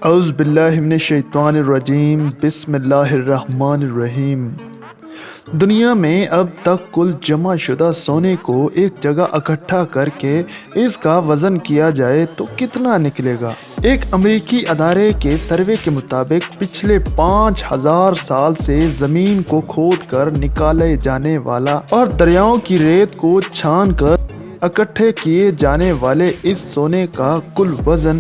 اعوذ باللہ من الشیطان الرجیم، بسم اللہ الرحمن الرحیم۔ دنیا میں اب تک کل جمع شدہ سونے کو ایک جگہ اکٹھا کر کے اس کا وزن کیا جائے تو کتنا نکلے گا؟ ایک امریکی ادارے کے سروے کے مطابق پچھلے 5000 سال سے زمین کو کھود کر نکالے جانے والا اور دریاؤں کی ریت کو چھان کر اکٹھے کیے جانے والے اس سونے کا کل وزن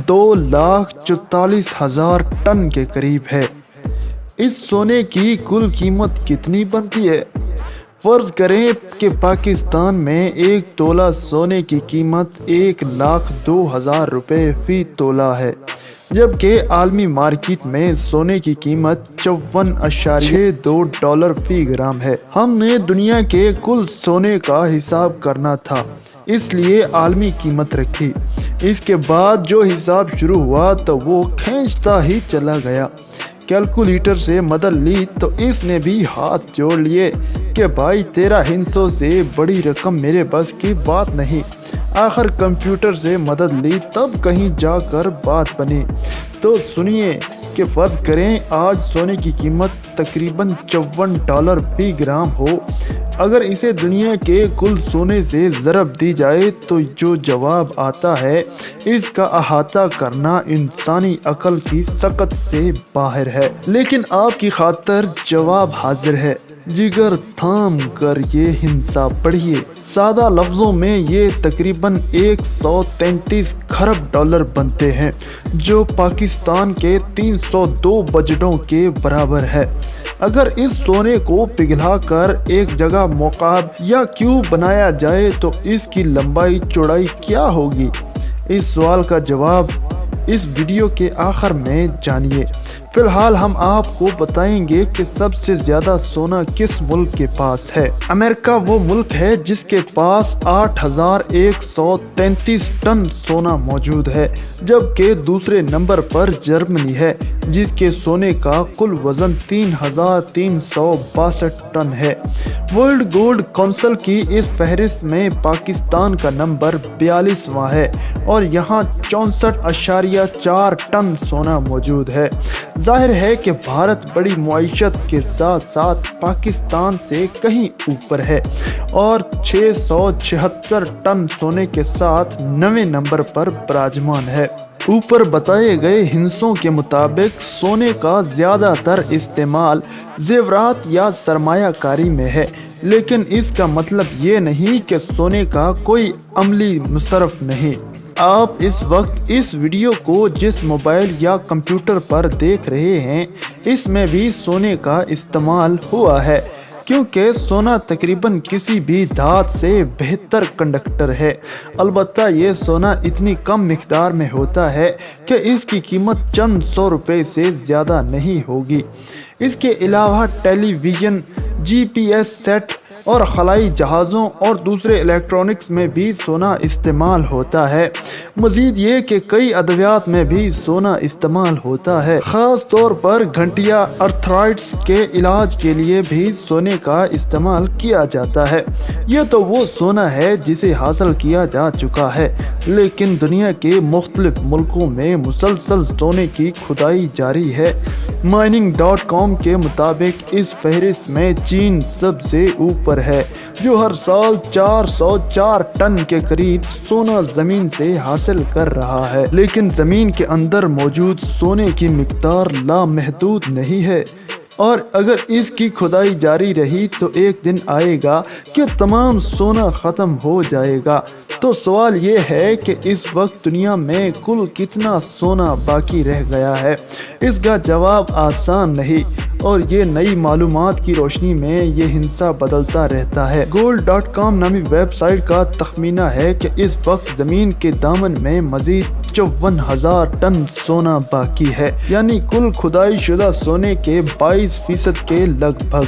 2,44,000 ٹن کے قریب ہے۔ اس سونے کی کل قیمت کتنی بنتی ہے؟ فرض کریں کہ پاکستان میں ایک تولہ سونے کی قیمت 1,02,000 روپے فی تولہ ہے، جبکہ عالمی مارکیٹ میں سونے کی قیمت $54.62 فی گرام ہے۔ ہم نے دنیا کے کل سونے کا حساب کرنا تھا، اس لیے عالمی قیمت رکھی۔ اس کے بعد جو حساب شروع ہوا تو وہ کھینچتا ہی چلا گیا۔ کیلکولیٹر سے مدد لی تو اس نے بھی ہاتھ جوڑ لیے کہ بھائی تیرا ہندسوں سے بڑی رقم میرے بس کی بات نہیں۔ آخر کمپیوٹر سے مدد لی تب کہیں جا کر بات بنی۔ تو سنیے کہ فرض کریں آج سونے کی قیمت تقریباً $54 فی گرام ہو، اگر اسے دنیا کے کل سونے سے ضرب دی جائے تو جو جواب آتا ہے اس کا احاطہ کرنا انسانی عقل کی سکت سے باہر ہے۔ لیکن آپ کی خاطر جواب حاضر ہے، جگر تھام کر یہ ہندسہ پڑھیے۔ سادہ لفظوں میں یہ تقریباً 133 کھرب ڈالر بنتے ہیں، جو پاکستان کے 302 بجٹوں کے برابر ہے۔ اگر اس سونے کو پگھلا کر ایک جگہ مکعب یا کیوب بنایا جائے تو اس کی لمبائی چوڑائی کیا ہوگی؟ اس سوال کا جواب اس ویڈیو کے آخر میں جانیے۔ فی الحال ہم آپ کو بتائیں گے کہ سب سے زیادہ سونا کس ملک کے پاس ہے۔ امریکہ وہ ملک ہے جس کے پاس 8,133 ٹن سونا موجود ہے، جبکہ دوسرے نمبر پر جرمنی ہے جس کے سونے کا کل وزن 3,362 ٹن ہے۔ ورلڈ گولڈ کونسل کی اس فہرست میں پاکستان کا نمبر 42واں ہے اور یہاں 64.4 ٹن سونا موجود ہے۔ ظاہر ہے کہ بھارت بڑی معیشت کے ساتھ ساتھ پاکستان سے کہیں اوپر ہے اور 676 ٹن سونے کے ساتھ 9ویں نمبر پر براجمان ہے۔ اوپر بتائے گئے ہندسوں کے مطابق سونے کا زیادہ تر استعمال زیورات یا سرمایہ کاری میں ہے، لیکن اس کا مطلب یہ نہیں کہ سونے کا کوئی عملی مصرف نہیں۔ آپ اس وقت اس ویڈیو کو جس موبائل یا کمپیوٹر پر دیکھ رہے ہیں اس میں بھی سونے کا استعمال ہوا ہے، کیونکہ سونا تقریباً کسی بھی دھات سے بہتر کنڈکٹر ہے۔ البتہ یہ سونا اتنی کم مقدار میں ہوتا ہے کہ اس کی قیمت چند سو روپے سے زیادہ نہیں ہوگی۔ اس کے علاوہ ٹیلی ویژن، GPS سیٹ اور خلائی جہازوں اور دوسرے الیکٹرانکس میں بھی سونا استعمال ہوتا ہے۔ مزید یہ کہ کئی ادویات میں بھی سونا استعمال ہوتا ہے، خاص طور پر گھنٹیا ارتھرائٹس کے علاج کے لیے بھی سونے کا استعمال کیا جاتا ہے۔ یہ تو وہ سونا ہے جسے حاصل کیا جا چکا ہے، لیکن دنیا کے مختلف ملکوں میں مسلسل سونے کی کھدائی جاری ہے۔ Mining.com کے مطابق اس فہرست میں چین سب سے اوپر ہے، جو ہر سال 404 ٹن کے قریب سونا زمین سے حاصل کر رہا ہے۔ لیکن زمین کے اندر موجود سونے کی مقدار لامحدود نہیں ہے، اور اگر اس کی کھدائی جاری رہی تو ایک دن آئے گا کہ تمام سونا ختم ہو جائے گا۔ تو سوال یہ ہے کہ اس وقت دنیا میں کل کتنا سونا باقی رہ گیا ہے؟ اس کا جواب آسان نہیں، اور یہ نئی معلومات کی روشنی میں یہ ہندسہ بدلتا رہتا ہے۔ gold.com نامی ویب سائٹ کا تخمینہ ہے کہ اس وقت زمین کے دامن میں مزید 54,000 ٹن سونا باقی ہے، یعنی کل کھدائی شدہ سونے کے 22% کے لگ بھگ۔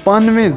92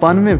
92